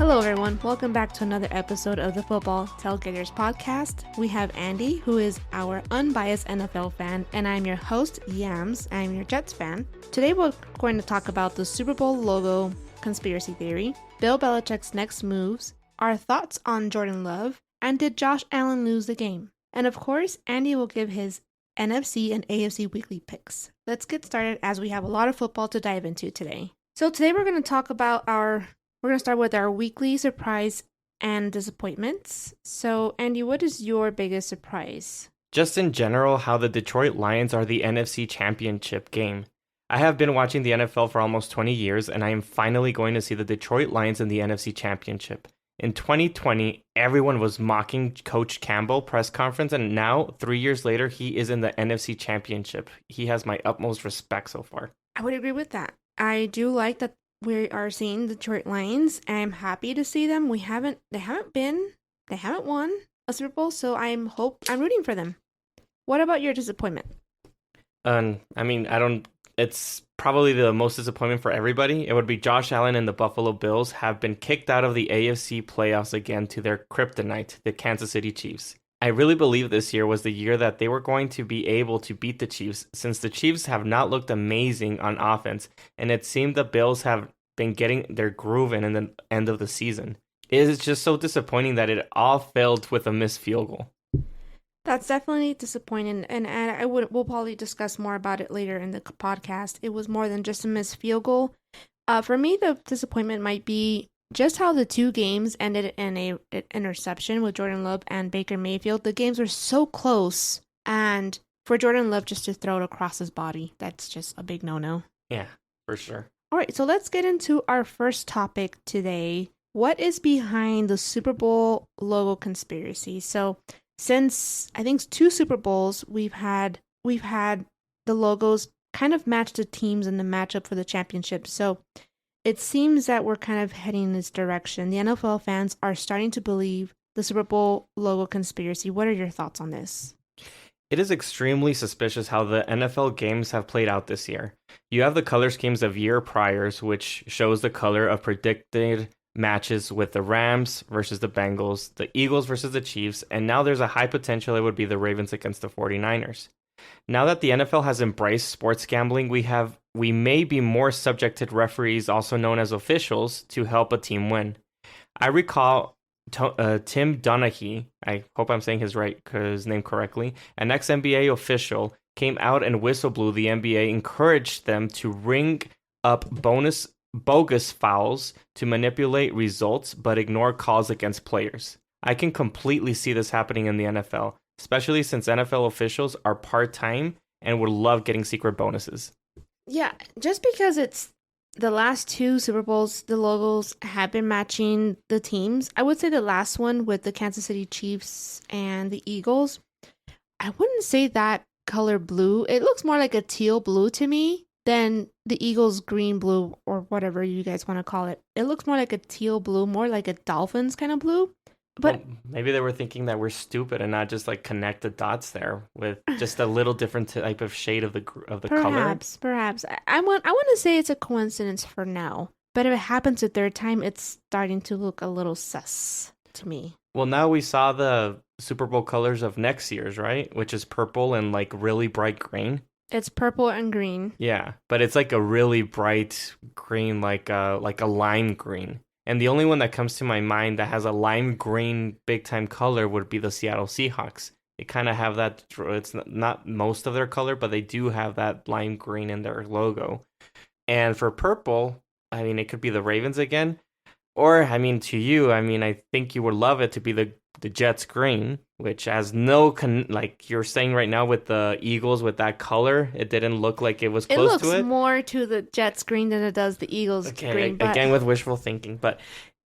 Hello, everyone. Welcome back to another episode of the Football Tailgaters podcast. We have Andy, who is our unbiased NFL fan, and I'm your host, Yams. I'm your Jets fan. Today, we're going to talk about the Super Bowl logo conspiracy theory, Bill Belichick's next moves, our thoughts on Jordan Love, and did Josh Allen lose the game? And of course, Andy will give his NFC and AFC weekly picks. Let's get started as we have a lot of football to dive into today. So today we're going to talk about we're going to start with our weekly surprise and disappointments. So, Andy, what is your biggest surprise? Just in general, how the Detroit Lions are the NFC Championship game. I have been watching the NFL for almost 20 years, and I am finally going to see the Detroit Lions in the NFC Championship. In 2020, everyone was mocking Coach Campbell press conference, and now, 3 years later, he is in the NFC Championship. He has my utmost respect so far. I would agree with that. I do like that we are seeing the Detroit Lions, and I'm happy to see them. They haven't won a Super Bowl, so I'm rooting for them. What about your disappointment? It's probably the most disappointment for everybody. It would be Josh Allen and the Buffalo Bills have been kicked out of the AFC playoffs again to their kryptonite, the Kansas City Chiefs. I really believe this year was the year that they were going to be able to beat the Chiefs, since the Chiefs have not looked amazing on offense, and it seemed the Bills have been getting their groove in the end of the season. It is just so disappointing that it all failed with a missed field goal. That's definitely disappointing, and we'll probably discuss more about it later in the podcast. It was more than just a missed field goal. For me, the disappointment might be just how the two games ended in an interception with Jordan Love and Baker Mayfield. The games were so close, and for Jordan Love just to throw it across his body, that's just a big no-no. Yeah, for sure. All right, so let's get into our first topic today. What is behind the Super Bowl logo conspiracy? So, since I think 2 Super Bowls, we've had the logos kind of match the teams in the matchup for the championship. So it seems that we're kind of heading in this direction. The NFL fans are starting to believe the Super Bowl logo conspiracy. What are your thoughts on this? It is extremely suspicious how the NFL games have played out this year. You have the color schemes of year priors, which shows the color of predicted matches with the Rams versus the Bengals, the Eagles versus the Chiefs, and now there's a high potential it would be the Ravens against the 49ers. Now that the NFL has embraced sports gambling, we may be more subject to referees, also known as officials, to help a team win. I recall Tim Donaghy, I hope I'm saying his name correctly, an ex-NBA official, came out and whistle-blew the NBA, encouraged them to ring up bogus fouls to manipulate results but ignore calls against players. I can completely see this happening in the NFL, especially since NFL officials are part-time and would love getting secret bonuses. Yeah, just because it's the last 2 Super Bowls, the logos have been matching the teams. I would say the last one with the Kansas City Chiefs and the Eagles, I wouldn't say that color blue. It looks more like a teal blue to me than the Eagles green blue or whatever you guys want to call it. It looks more like a teal blue, more like a Dolphins kind of blue. But maybe they were thinking that we're stupid and not just like connect the dots there with just a little different type of shade of the color. Perhaps. I want to say it's a coincidence for now, but if it happens a third time, it's starting to look a little sus to me. Well, now we saw the Super Bowl colors of next year's, right? Which is purple and like really bright green. It's purple and green. Yeah, but it's like a really bright green, like a lime green. And the only one that comes to my mind that has a lime green big time color would be the Seattle Seahawks. They kind of have that. It's not most of their color, but they do have that lime green in their logo. And for purple, I mean, it could be the Ravens again. Or, I mean, to you, I mean, I think you would love it to be the Jets green, which has no, like you're saying right now with the Eagles with that color, it didn't look like it was close to it. It looks more to the Jets green than it does the Eagles green. Again, with wishful thinking. But,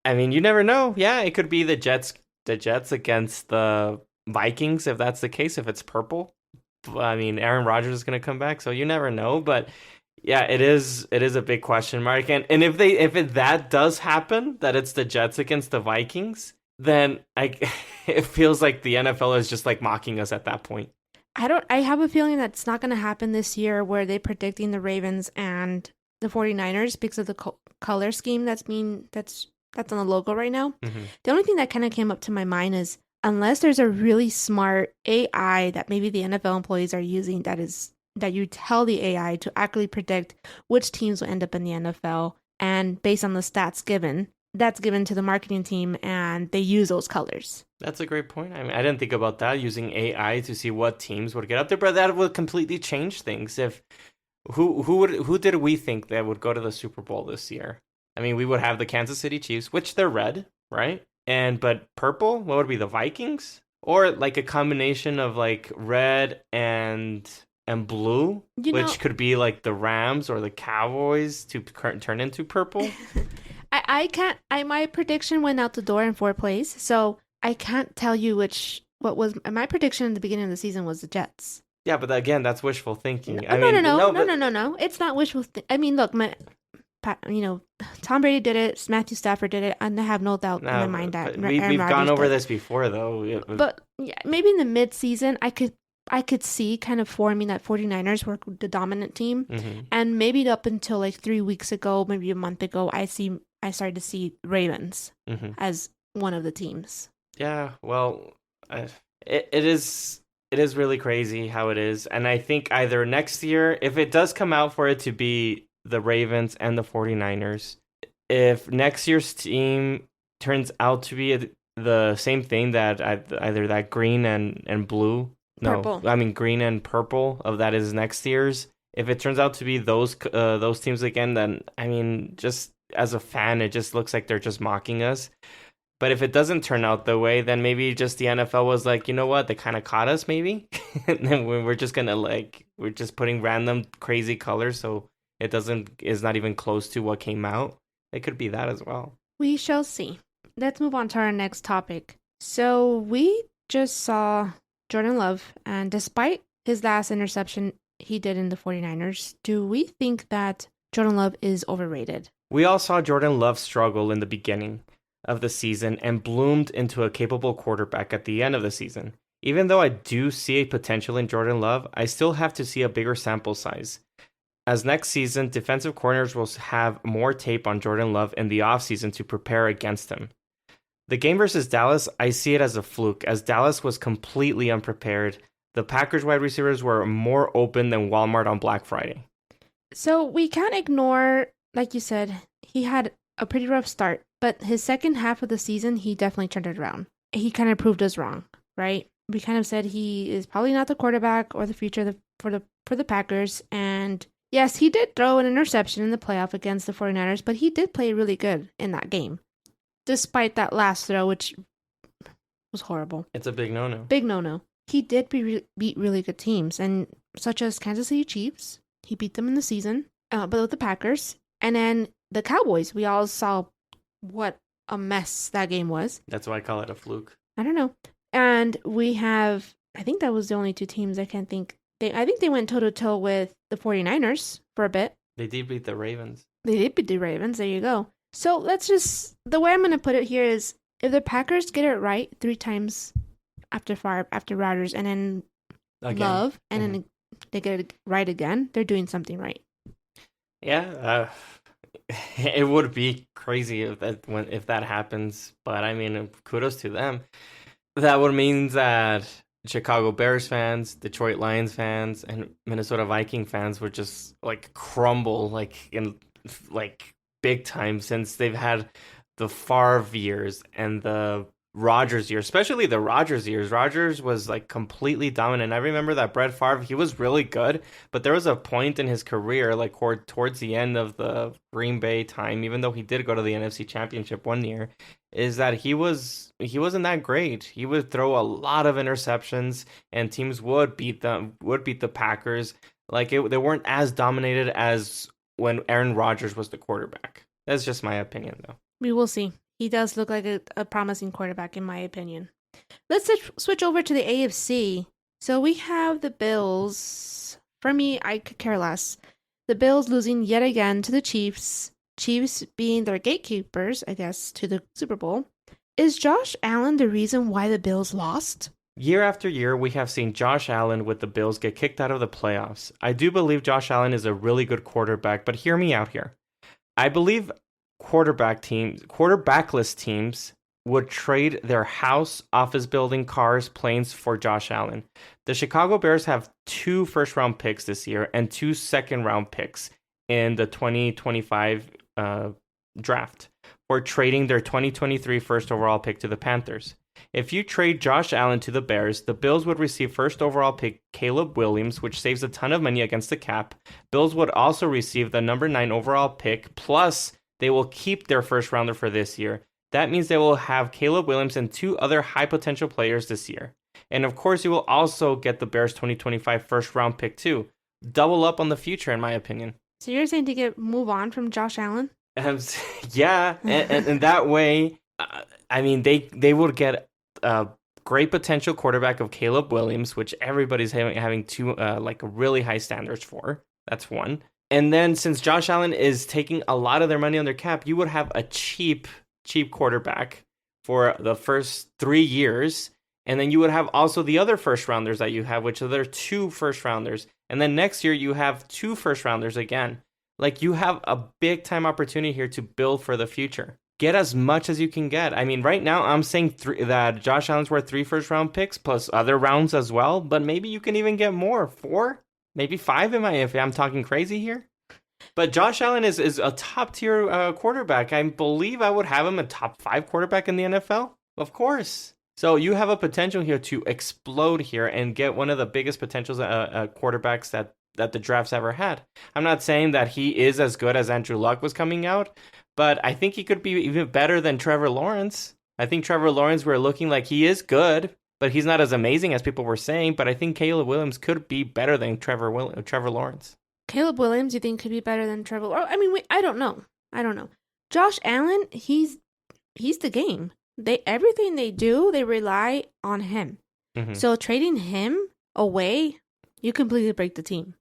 I mean, you never know. Yeah, it could be the Jets against the Vikings, if that's the case, if it's purple. I mean, Aaron Rodgers is going to come back, so you never know. But yeah, it is a big question mark. And if that does happen, that it's the Jets against the Vikings, then it feels like the NFL is just like mocking us at that point. I have a feeling that's not going to happen this year, where they're predicting the Ravens and the 49ers because of the color scheme that's that's on the logo right now. Mm-hmm. The only thing that kind of came up to my mind is unless there's a really smart AI that maybe the NFL employees are using that you tell the AI to accurately predict which teams will end up in the NFL, and based on the stats given, that's given to the marketing team and they use those colors. That's a great point. I mean, I didn't think about that, using AI to see what teams would get up there, but that would completely change things. If who did we think that would go to the Super Bowl this year? I mean, we would have the Kansas City Chiefs, which they're red, right? But purple, what would it be, the Vikings? Or like a combination of like red and blue, which could be like the Rams or the Cowboys to turn into purple. I can't. My prediction went out the door in fourth place, so I can't tell you what was my prediction in the beginning of the season was the Jets. Yeah, but again, that's wishful thinking. No. It's not wishful. I mean, look, Tom Brady did it. Matthew Stafford did it, and I have no doubt in my mind that we've gone over this before, though. But yeah, maybe in the mid-season, I could see kind of forming that 49ers were the dominant team, and maybe up until like 3 weeks ago, maybe a month ago, I started to see Ravens as one of the teams. Yeah, well, it is really crazy how it is, and I think either next year, if it does come out for it to be the Ravens and the 49ers, if next year's team turns out to be the same thing, that either that green and blue, purple. No, I mean green and purple of that is next year's. If it turns out to be those teams again, then I mean, just as a fan, it just looks like they're just mocking us. But if it doesn't turn out the way, then maybe just the NFL was like, you know what, they kind of caught us, maybe, and then we're just gonna we're just putting random crazy colors, so is not even close to what came out. It could be that as well. We shall see. Let's move on to our next topic. So we just saw Jordan Love, and despite his last interception he did in the 49ers, do we think that Jordan Love is overrated? We all saw Jordan Love struggle in the beginning of the season and bloomed into a capable quarterback at the end of the season. Even though I do see a potential in Jordan Love, I still have to see a bigger sample size, as next season, defensive corners will have more tape on Jordan Love in the offseason to prepare against him. The game versus Dallas, I see it as a fluke, as Dallas was completely unprepared. The Packers wide receivers were more open than Walmart on Black Friday. So we can't ignore, like you said, he had a pretty rough start, but his second half of the season, he definitely turned it around. He kind of proved us wrong, right? We kind of said he is probably not the quarterback or the future for the Packers, and yes, he did throw an interception in the playoff against the 49ers, but he did play really good in that game, despite that last throw, which was horrible. It's a big no-no. Big no-no. He did beat really good teams, and such as Kansas City Chiefs. He beat them in the season, but with the Packers. And then the Cowboys, we all saw what a mess that game was. That's why I call it a fluke. I don't know. And we have, I think that was the only two teams I can think. I think they went toe-to-toe with the 49ers for a bit. They did beat the Ravens. They did beat the Ravens. There you go. So the way I'm going to put it here is, if the Packers get it right 3 times after Rodgers, and then again. Love, and then they get it right again, they're doing something right. Yeah, it would be crazy if that happens. But I mean, kudos to them. That would mean that Chicago Bears fans, Detroit Lions fans, and Minnesota Viking fans would just crumble in big time, since they've had the Favre years and the Rodgers years, especially the Rodgers years. Rodgers was completely dominant. I remember that Brett Favre, he was really good, but there was a point in his career, towards the end of the Green Bay time, even though he did go to the NFC Championship one year, is that he wasn't that great. He would throw a lot of interceptions, and teams would beat the Packers. They weren't as dominated as when Aaron Rodgers was the quarterback. That's just my opinion, though. We will see. He does look like a promising quarterback, in my opinion. Let's switch over to the AFC. So we have the Bills. For me, I could care less. The Bills losing yet again to the Chiefs. Chiefs being their gatekeepers, I guess, to the Super Bowl. Is Josh Allen the reason why the Bills lost? Year after year, we have seen Josh Allen with the Bills get kicked out of the playoffs. I do believe Josh Allen is a really good quarterback, but hear me out here. I believe quarterbackless teams would trade their house, office building, cars, planes for Josh Allen. The Chicago Bears have 2 first-round picks this year and 2 second-round picks in the 2025 draft for trading their 2023 first overall pick to the Panthers. If you trade Josh Allen to the Bears, the Bills would receive first overall pick Caleb Williams, which saves a ton of money against the cap. Bills would also receive the number 9 overall pick, plus they will keep their first rounder for this year. That means they will have Caleb Williams and 2 other high potential players this year. And of course, you will also get the Bears 2025 first round pick too. Double up on the future, in my opinion. So you're saying to move on from Josh Allen? Yeah, and that way, they would get a great potential quarterback of Caleb Williams, which everybody's having 2 really high standards for. That's one. And then since Josh Allen is taking a lot of their money on their cap, you would have a cheap quarterback for the first 3 years. And then you would have also the other first rounders that you have, which are there 2 first rounders. And then next year you have 2 first rounders again. Like, you have a big time opportunity here to build for the future. Get as much as you can get. I mean, right now I'm saying that Josh Allen's worth 3 first round picks plus other rounds as well. But maybe you can even get more. 4, maybe 5 if I'm talking crazy here. But Josh Allen is a top-tier quarterback. I believe I would have him a top 5 quarterback in the NFL. Of course. So you have a potential here to explode here and get one of the biggest potentials quarterbacks that the draft's ever had. I'm not saying that he is as good as Andrew Luck was coming out, but I think he could be even better than Trevor Lawrence. I think Trevor Lawrence, we're looking like he is good, but he's not as amazing as people were saying. But I think Caleb Williams could be better than Trevor Lawrence. Caleb Williams, you think could be better than Trevor? I mean, I don't know. Josh Allen, he's the game. Everything they do, they rely on him. Mm-hmm. So trading him away, you completely break the team.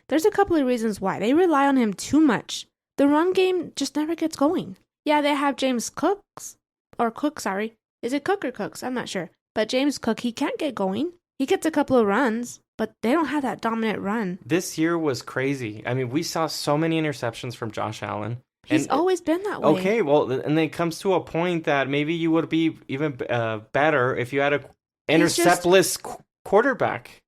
There's a couple of reasons why. They rely on him too much. The run game just never gets going. Yeah, they have James Cook. Is it Cook or Cooks? I'm not sure. But James Cook, he can't get going. He gets a couple of runs, but they don't have that dominant run. This year was crazy. I mean, we saw so many interceptions from Josh Allen. He's always been that way. Okay, well, and then it comes to a point that maybe you would be even better if you had a interceptless quarterback.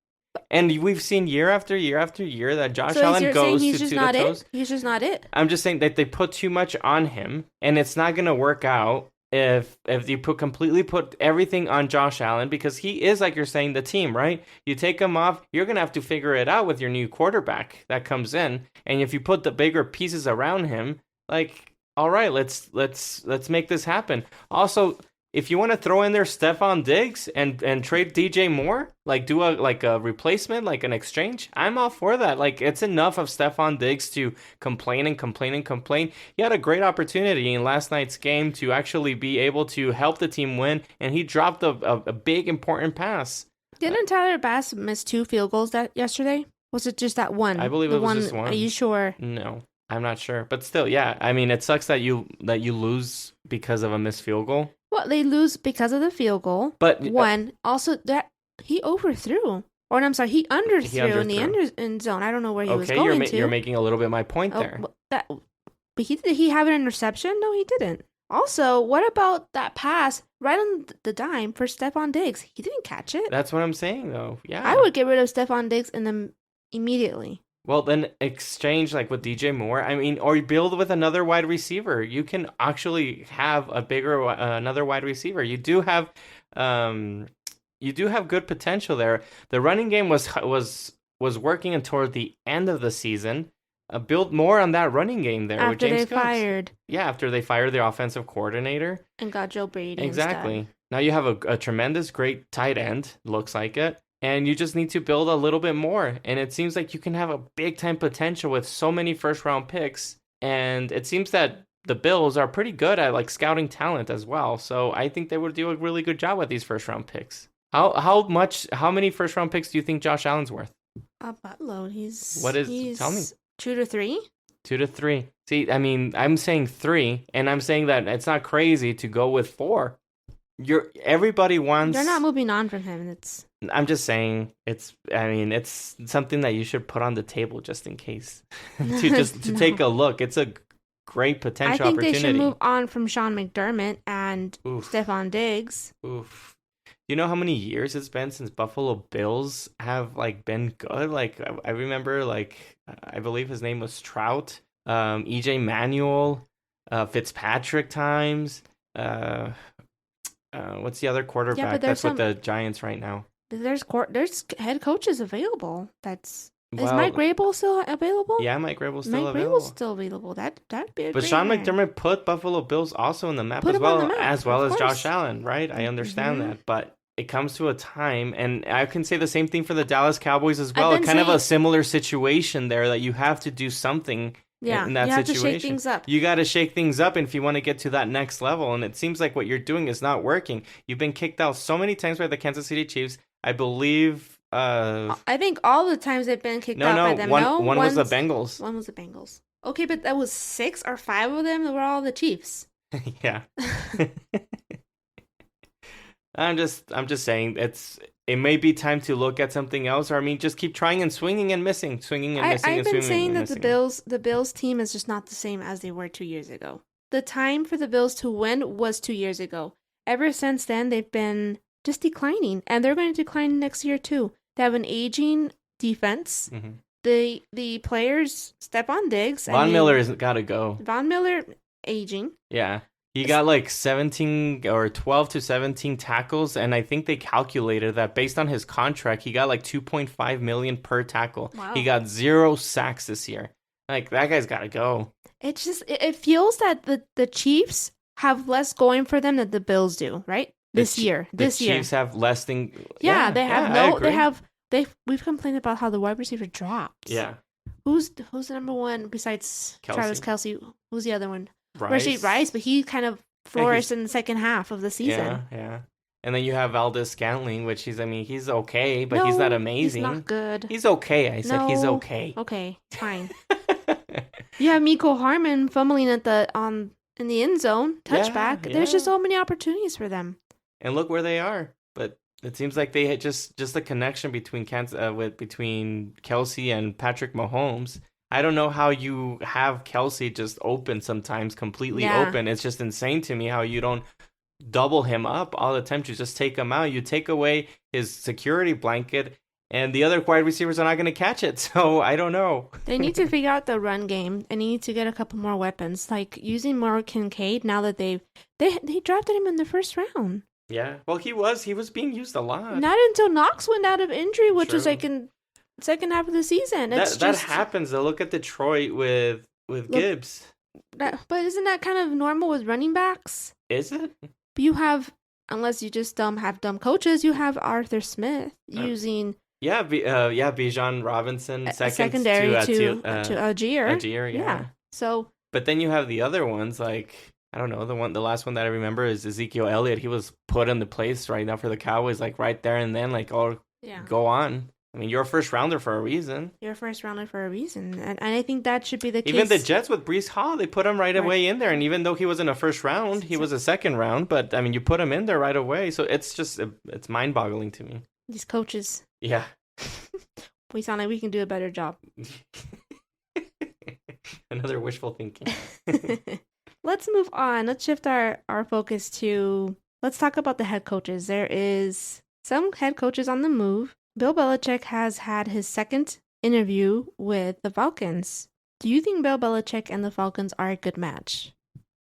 And we've seen year after year after year that Josh Allen goes to the toes. He's just not it. I'm just saying that they put too much on him, and it's not going to work out if you completely put everything on Josh Allen, because he is, like you're saying, the team, right? You take him off, you're going to have to figure it out with your new quarterback that comes in. And if you put the bigger pieces around him, like, all right, let's make this happen. Also, if you want to throw in there Stephon Diggs and trade DJ Moore, like do a replacement, like an exchange, I'm all for that. Like, it's enough of Stephon Diggs to complain. He had a great opportunity in last night's game to actually be able to help the team win, and he dropped a big important pass. Didn't Tyler Bass miss 2 field goals yesterday? Was it just that one? I believe it was just one. Are you sure? No, I'm not sure. But still, yeah. I mean, it sucks that you lose because of a missed field goal. Well, they lose because of the field goal. But also that he overthrew. Or I'm sorry, he underthrew in the end zone. I don't know where he was going to. You're making a little bit my point there. But did he have an interception? No, he didn't. Also, what about that pass right on the dime for Stephon Diggs? He didn't catch it. That's what I'm saying, though. Yeah, I would get rid of Stephon Diggs immediately. Well, then exchange like with DJ Moore. I mean, or build with another wide receiver. You can actually have another wide receiver. You do have good potential there. The running game was working toward the end of the season. Build more on that running game there. After they fired. Yeah, after they fired their offensive coordinator and got Joe Brady. Exactly. Instead. Now you have a tremendous, great tight end. Looks like it. And you just need to build a little bit more. And it seems like you can have a big-time potential with so many first-round picks. And it seems that the Bills are pretty good at like scouting talent as well. So I think they would do a really good job with these first-round picks. How many first-round picks do you think Josh Allen's worth? A buttload. Tell me. 2 to 3? 2 to 3. See, I mean, I'm saying 3, and I'm saying that it's not crazy to go with 4. Everybody wants. You're not moving on from him. I'm just saying it's something that you should put on the table just in case to take a look. It's a great I potential think they opportunity. should move on from Sean McDermott and Oof. Stephon Diggs. Oof. You know how many years it's been since Buffalo Bills have like been good? Like I remember like I believe his name was Trout, EJ Manuel, Fitzpatrick times. Uh, what's the other Yeah, but quarterback there's that's with some the Giants right now? there's head coaches available. Is Mike Well, Vrabel still available? yeah, Mike Vrabel's still Mike Vrabel's available. still available. That'd be a But great Sean hire. McDermott put Buffalo Bills also in the map Put as him on the well, map, as well of as Josh course. Allen, right? I understand Mhm. that, but it comes to a time, and I can say the same thing for the Dallas Cowboys as I've well. been Kind of a saying, similar situation there that you have to do something yeah, in you that have to shake situation. things up. You got to shake things up if you want to get to that next level, and it seems like what you're doing is not working. You've been kicked out so many times by the Kansas City Chiefs. I believe. I think all the times they've been kicked No, out by no, them. one was the Bengals. One was the Bengals. Okay, but that was 6 or 5 of them that were all the Chiefs. Yeah. I'm just saying it may be time to look at something else, or I mean, just keep trying and swinging and missing, swinging and missing, I've and been swinging saying and that missing. the Bills team is just not the same as they were 2 years ago. The time for the Bills to win was 2 years ago. Ever since then, they've been just declining, and they're going to decline next year too. They have an aging defense. Mm-hmm. The players, Stephon Diggs, Von Miller has got to go. Von Miller aging. Yeah. He got like 17 or 12 to 17 tackles, and I think they calculated that based on his contract, he got like 2.5 million per tackle. Wow. He got 0 sacks this year. Like that guy's got to go. It's just it feels that the Chiefs have less going for them than the Bills do, right? This year. The Chiefs have less than they have I agree. we've complained about how the wide receiver dropped. Yeah. Who's the number one besides Travis Kelce? Who's the other one? Rice, but he kind of flourished in the second half of the season. Yeah. And then you have Valdez Scantling, which he's okay, but he's not amazing. He's not good. He's okay. I said he's okay. Okay, fine. You have Miko Harmon fumbling in the end zone, touchback. Yeah. There's just so many opportunities for them. And look where they are. But it seems like they had just the connection between Kelsey and Patrick Mahomes. I don't know how you have Kelsey just open sometimes, completely open. It's just insane to me how you don't double him up all the time. You just take him out. You take away his security blanket, and the other wide receivers are not going to catch it. So I don't know. They need to figure out the run game, and they need to get a couple more weapons, like using more Kincaid. Now that they drafted him in the first round. Yeah, well, he was being used a lot. Not until Knox went out of injury, which True. was like in second half of the season. That happens. Though. Look at Detroit with Gibbs. But isn't that kind of normal with running backs? Is it? You have, unless you just have dumb coaches, you have Arthur Smith using. Bijan Robinson secondary to Algier. Algier, yeah. So. But then you have the other ones like. I don't know, the last one that I remember is Ezekiel Elliott. He was put in the place right now for the Cowboys, like right there and then, like, go on. I mean, you're a first rounder for a reason. And I think that should be the case. Even the Jets with Breece Hall, they put him right away in there. And even though he wasn't a first round, he was a second round. But, I mean, you put him in there right away. So it's mind-boggling to me. These coaches. Yeah. We sound like we can do a better job. Another wishful thinking. Let's move on. Let's shift our focus to, let's talk about the head coaches. There is some head coaches on the move. Bill Belichick has had his second interview with the Falcons. Do you think Bill Belichick and the Falcons are a good match?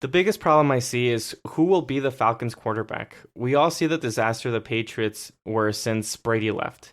The biggest problem I see is who will be the Falcons quarterback. We all see the disaster the Patriots were since Brady left.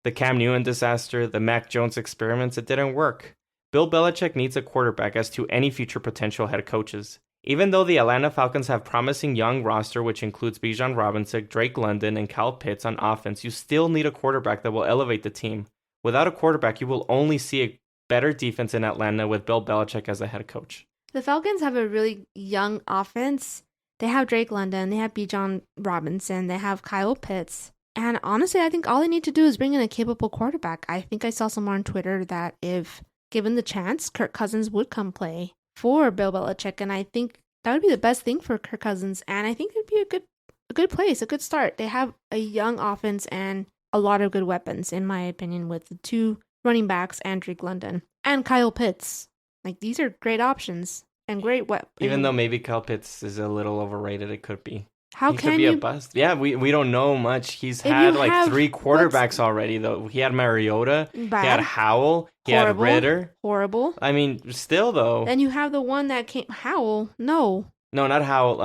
The Cam Newton disaster, the Mac Jones experiments, it didn't work. Bill Belichick needs a quarterback as to any future potential head coaches. Even though the Atlanta Falcons have promising young roster, which includes Bijan Robinson, Drake London, and Kyle Pitts on offense, you still need a quarterback that will elevate the team. Without a quarterback, you will only see a better defense in Atlanta with Bill Belichick as a head coach. The Falcons have a really young offense. They have Drake London, they have Bijan Robinson, they have Kyle Pitts. And honestly, I think all they need to do is bring in a capable quarterback. I think I saw somewhere on Twitter that if given the chance, Kirk Cousins would come play for Bill Belichick, and I think that would be the best thing for Kirk Cousins, and I think it'd be a good place, a good start. They have a young offense and a lot of good weapons, in my opinion, with the 2 running backs and Drake London and Kyle Pitts. Like, these are great options. and great Even though maybe Kyle Pitts is a little overrated, it could be. How he can could be you? a bust. Yeah, we don't know much. He's If had you like have 3 quarterbacks already, though. He had Mariota, he had bad, Howell, he had horrible, Ritter. horrible. I mean, still though. Then you have the one that came Howell. No, not Howell.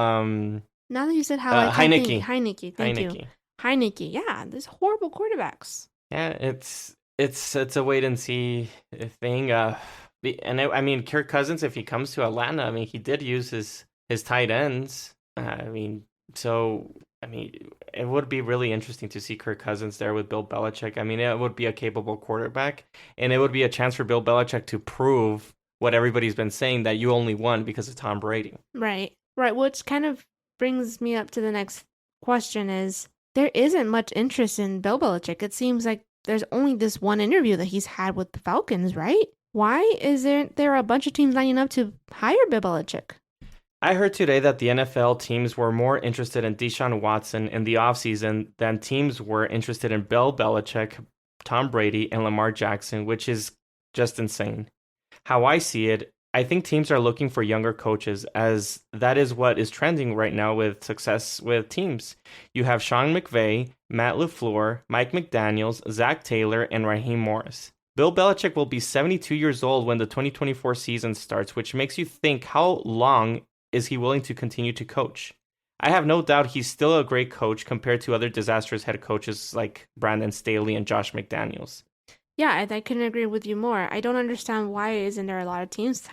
now that you said Howell, I can't Heineke. think. Heineke. Thank you. Heineke. Yeah, there's horrible quarterbacks. Yeah, it's a wait and see thing. I mean, Kirk Cousins, if he comes to Atlanta, I mean, he did use his tight ends. It would be really interesting to see Kirk Cousins there with Bill Belichick. I mean, it would be a capable quarterback, and it would be a chance for Bill Belichick to prove what everybody's been saying, that you only won because of Tom Brady. Right. Which kind of brings me up to the next question is, there isn't much interest in Bill Belichick. It seems like there's only this one interview that he's had with the Falcons, right? Why isn't there a bunch of teams lining up to hire Bill Belichick? I heard today that the NFL teams were more interested in Deshaun Watson in the offseason than teams were interested in Bill Belichick, Tom Brady, and Lamar Jackson, which is just insane. How I see it, I think teams are looking for younger coaches, as that is what is trending right now with success with teams. You have Sean McVay, Matt LaFleur, Mike McDaniels, Zach Taylor, and Raheem Morris. Bill Belichick will be 72 years old when the 2024 season starts, which makes you think, how long is he willing to continue to coach? I have no doubt he's still a great coach compared to other disastrous head coaches like Brandon Staley and Josh McDaniels. Yeah, I couldn't agree with you more. I don't understand why isn't there a lot of teams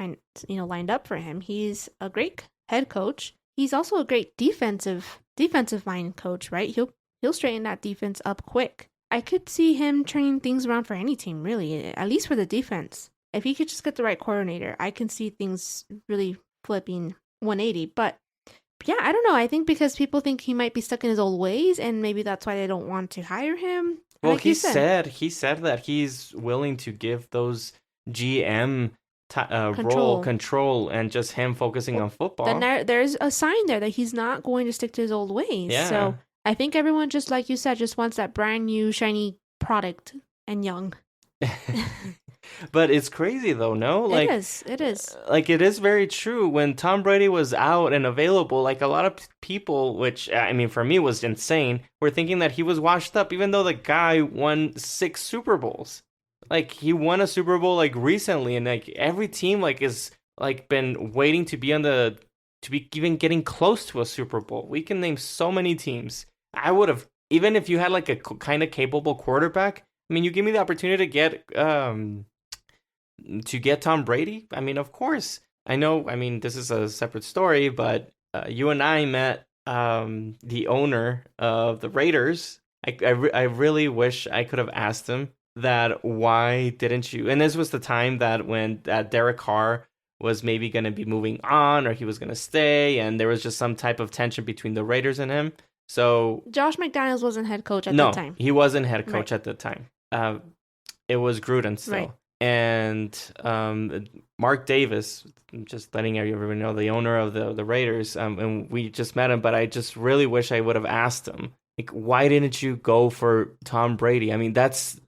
lined up for him. He's a great head coach. He's also a great defensive mind coach, right? He'll straighten that defense up quick. I could see him turning things around for any team, really, at least for the defense. If he could just get the right coordinator, I can see things really flipping 180. But yeah, I don't know. I think because people think he might be stuck in his old ways, and maybe that's why they don't want to hire him. Well, he said that he's willing to give those GM role control and just him focusing on football. Then there's a sign there that he's not going to stick to his old ways. Yeah. So I think everyone, just like you said, just wants that brand new shiny product and young. But it's crazy though, no? Like, it is. Like, it is very true. When Tom Brady was out and available, like, a lot of people, which, I mean, for me was insane, were thinking that he was washed up, even though the guy won 6 Super Bowls. Like, he won a Super Bowl, like, recently, and, like, every team, like, is, like, been waiting to be even getting close to a Super Bowl. We can name so many teams. I would have, even if you had, like, a kind of capable quarterback, I mean, you give me the opportunity to get Tom Brady. I mean, of course. I know, I mean, this is a separate story, but you and I met the owner of the Raiders. I really wish I could have asked him that, why didn't you? And this was the time that when Derek Carr was maybe going to be moving on, or he was going to stay, and there was just some type of tension between the Raiders and him. So Josh McDaniels wasn't head coach at that time. No, he wasn't head coach at the time. It was Gruden still. Right. And Mark Davis, just letting everyone know, the owner of the Raiders, and we just met him, but I just really wish I would have asked him, like, why didn't you go for Tom Brady? I mean,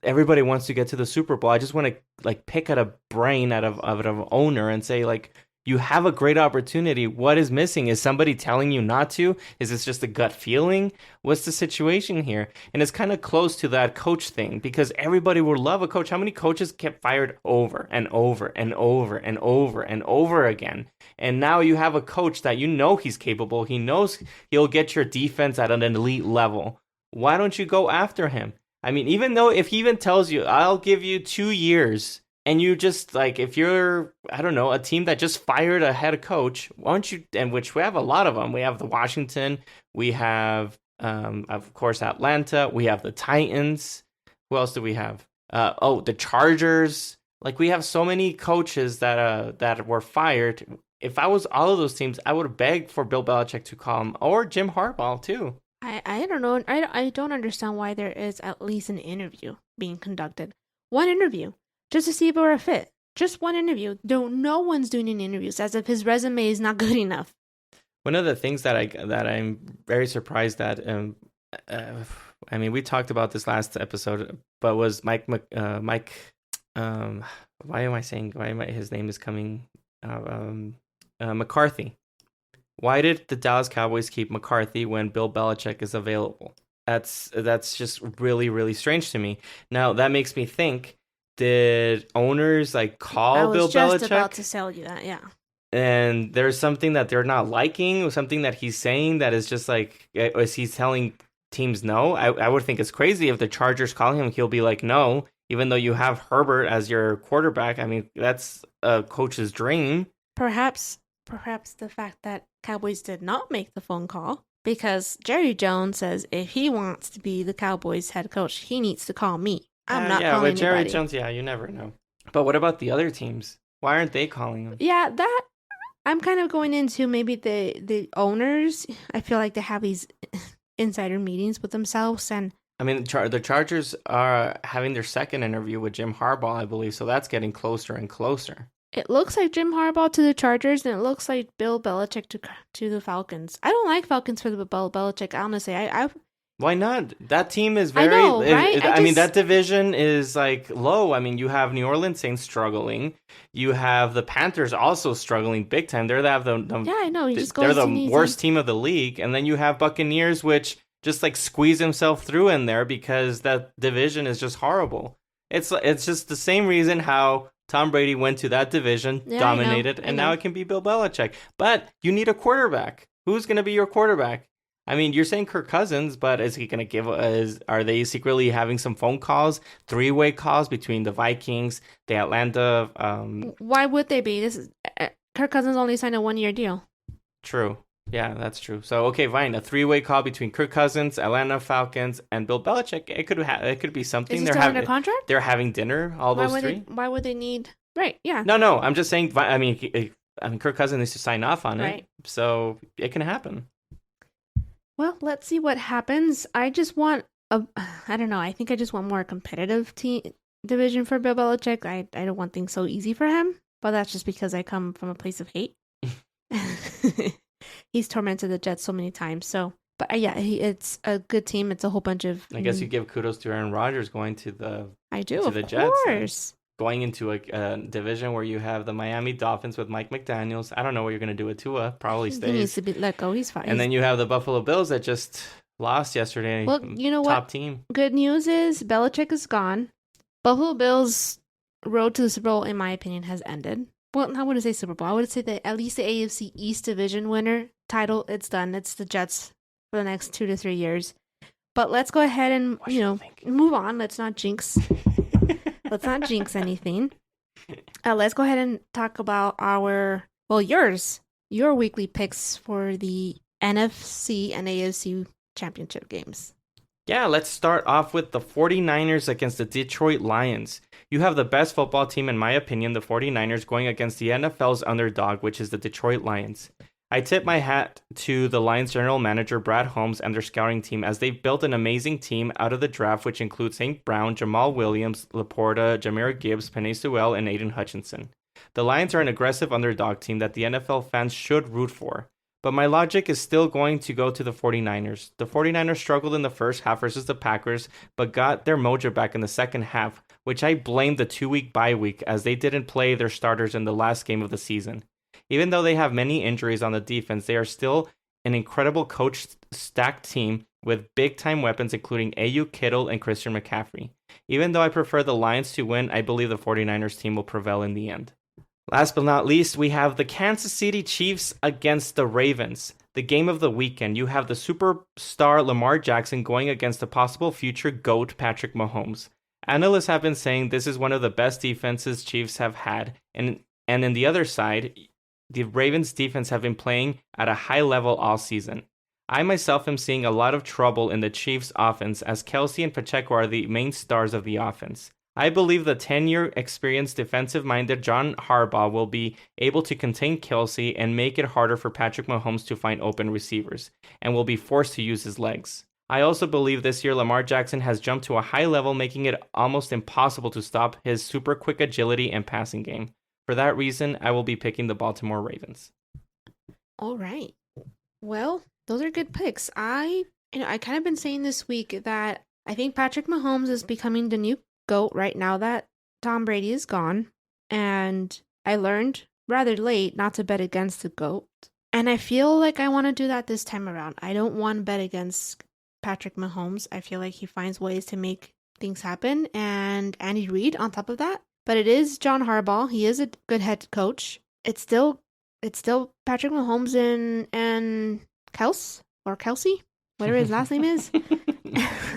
everybody wants to get to the Super Bowl. I just want to, like, pick at a brain out of an owner and say, like, you have a great opportunity. What is missing? Is somebody telling you not to? Is this just a gut feeling? What's the situation here? And it's kind of close to that coach thing, because everybody would love a coach. How many coaches get fired over and over and over and over and over again? And now you have a coach that you know he's capable. He knows he'll get your defense at an elite level. Why don't you go after him? I mean, even though if he even tells you, I'll give you 2 years, and you just, like, if you're, I don't know, a team that just fired a head coach, why don't you, and which we have a lot of them. We have the Washington, we have, of course, Atlanta, we have the Titans. Who else do we have? The Chargers. Like, we have so many coaches that were fired. If I was all of those teams, I would beg for Bill Belichick to call him, or Jim Harbaugh too. I don't know. I don't understand why there is at least an interview being conducted. One interview. Just to see if we're a fit. Just one interview. No one's doing any interviews, as if his resume is not good enough. One of the things that I'm very surprised at, I mean, we talked about this last episode, but was Mike. Why am I his name is coming? McCarthy. Why did the Dallas Cowboys keep McCarthy when Bill Belichick is available? That's just really, really strange to me. Now, that makes me think, did owners like call Bill Belichick? I was just about to tell you that, yeah. And there's something that they're not liking, or something that he's saying that is just like, is he telling teams no? I would think it's crazy if the Chargers call him, he'll be like, no, even though you have Herbert as your quarterback. I mean, that's a coach's dream. Perhaps the fact that Cowboys did not make the phone call, because Jerry Jones says if he wants to be the Cowboys head coach, he needs to call me. I'm not calling with Jerry anybody. Jones, you never know. But what about the other teams? Why aren't they calling him? Yeah, that I'm kind of going into maybe the owners. I feel like they have these insider meetings with themselves, and I mean, the Chargers are having their second interview with Jim Harbaugh, I believe, so that's getting closer and closer. It looks like Jim Harbaugh to the Chargers, and it looks like Bill Belichick to the Falcons. I don't like Falcons for the Bill Belichick, honestly. Why not? That team is very... I know, right? I mean, that division is, like, low. I mean, you have New Orleans Saints struggling. You have the Panthers also struggling big time. They're the yeah, I know. They're the worst team of the league. And then you have Buccaneers, which just, like, squeeze himself through in there because that division is just horrible. It's just the same reason how Tom Brady went to that division, dominated, and now it can be Bill Belichick. But you need a quarterback. Who's going to be your quarterback? I mean, you're saying Kirk Cousins, but is he going to give? Are they secretly having some phone calls, three-way calls between the Vikings, the Atlanta? Why would they be? Kirk Cousins only signed a 1-year deal. True. Yeah, that's true. So okay, fine. A three-way call between Kirk Cousins, Atlanta Falcons, and Bill Belichick. It could be something. Is he still under contract? They're having dinner. Those three. Why would they need? Right. Yeah. No. I'm just saying. I mean, Kirk Cousins needs to sign off on it, so it can happen. Well, let's see what happens. I just want I don't know. I think I just want more competitive division for Bill Belichick. I don't want things so easy for him, but that's just because I come from a place of hate. He's tormented the Jets so many times. So, but yeah, it's a good team. It's a whole bunch of. I guess you give kudos to Aaron Rodgers going to the. I do, to of the Jets. Course. Going into a division where you have the Miami Dolphins with Mike McDaniels. I don't know what you're going to do with Tua. Probably stays. He needs to be let go. He's fine. And then you have the Buffalo Bills that just lost yesterday. Well, you know Top what? Team. Good news is Belichick is gone. Buffalo Bills' road to the Super Bowl, in my opinion, has ended. Well, I wouldn't say Super Bowl. I would say that at least the AFC East division winner title, it's done. It's the Jets for the next 2 to 3 years. But let's go ahead and, move on. Let's not jinx. Let's not jinx anything. Let's go ahead and talk about your weekly picks for the NFC and AFC championship games. Yeah, let's start off with the 49ers against the Detroit Lions. You have the best football team, in my opinion, the 49ers, going against the NFL's underdog, which is the Detroit Lions. I tip my hat to the Lions general manager Brad Holmes and their scouting team, as they've built an amazing team out of the draft, which includes St. Brown, Jamal Williams, Laporta, Jahmyr Gibbs, Penei Sewell, and Aiden Hutchinson. The Lions are an aggressive underdog team that the NFL fans should root for. But my logic is still going to go to the 49ers. The 49ers struggled in the first half versus the Packers, but got their mojo back in the second half, which I blame the 2-week bye week, as they didn't play their starters in the last game of the season. Even though they have many injuries on the defense, they are still an incredible coached, stacked team with big-time weapons including AU, Kittle, and Christian McCaffrey. Even though I prefer the Lions to win, I believe the 49ers team will prevail in the end. Last but not least, we have the Kansas City Chiefs against the Ravens. The game of the weekend. You have the superstar Lamar Jackson going against the possible future GOAT Patrick Mahomes. Analysts have been saying this is one of the best defenses Chiefs have had. And in the other side, the Ravens defense have been playing at a high level all season. I myself am seeing a lot of trouble in the Chiefs offense, as Kelsey and Pacheco are the main stars of the offense. I believe the 10-year experienced defensive-minded John Harbaugh will be able to contain Kelsey and make it harder for Patrick Mahomes to find open receivers, and will be forced to use his legs. I also believe this year Lamar Jackson has jumped to a high level, making it almost impossible to stop his super quick agility and passing game. For that reason, I will be picking the Baltimore Ravens. All right. Well, those are good picks. I kind of been saying this week that I think Patrick Mahomes is becoming the new GOAT right now that Tom Brady is gone. And I learned rather late not to bet against the GOAT. And I feel like I want to do that this time around. I don't want to bet against Patrick Mahomes. I feel like he finds ways to make things happen. And Andy Reid on top of that. But it is John Harbaugh. He is a good head coach. It's still Patrick Mahomes and Kelsey, whatever his last name is.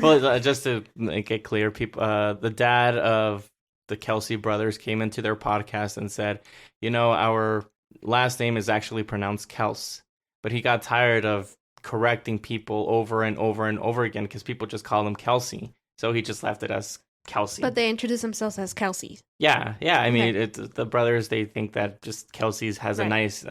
Well, just to make it clear, people, the dad of the Kelsey brothers came into their podcast and said, our last name is actually pronounced Kels, but he got tired of correcting people over and over and over again because people just call him Kelsey. So he just left it as Kelsey. But they introduce themselves as Kelsey. Yeah. I mean, the brothers, they think that just Kelsey's has a nice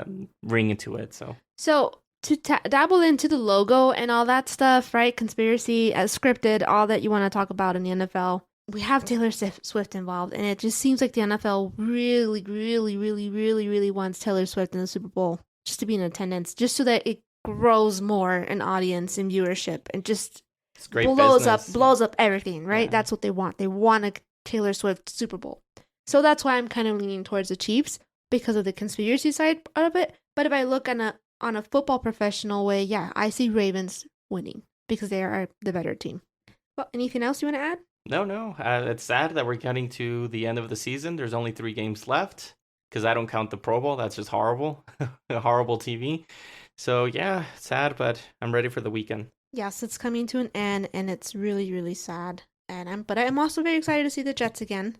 ring into it. So to dabble into the logo and all that stuff, right? Conspiracy, scripted, all that you want to talk about in the NFL. We have Taylor Swift involved, and it just seems like the NFL really, really, really, really, really wants Taylor Swift in the Super Bowl just to be in attendance, just so that it grows more in audience and viewership, and just blows up everything, right? Yeah. That's what they want. They want a Taylor Swift Super Bowl. So that's why I'm kind of leaning towards the Chiefs because of the conspiracy side of it. But if I look on a football professional way, yeah, I see Ravens winning because they are the better team. Well, anything else you want to add? No. It's sad that we're getting to the end of the season. There's only 3 games left because I don't count the Pro Bowl. That's just horrible. Horrible TV. So, yeah, sad, but I'm ready for the weekend. Yes, it's coming to an end, and it's really, really sad. But I'm also very excited to see the Jets again.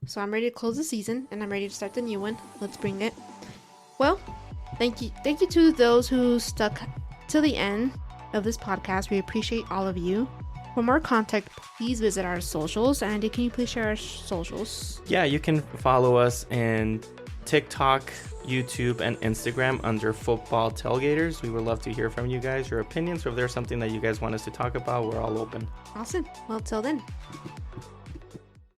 So I'm ready to close the season, and I'm ready to start the new one. Let's bring it. Well, thank you to those who stuck to the end of this podcast. We appreciate all of you. For more contact, please visit our socials. Andy, can you please share our socials? Yeah, you can follow us in TikTok, YouTube, and Instagram under Football Tailgaters. We would love to hear from you guys, your opinions, or if there's something that you guys want us to talk about, we're all open. Awesome. Well, till then.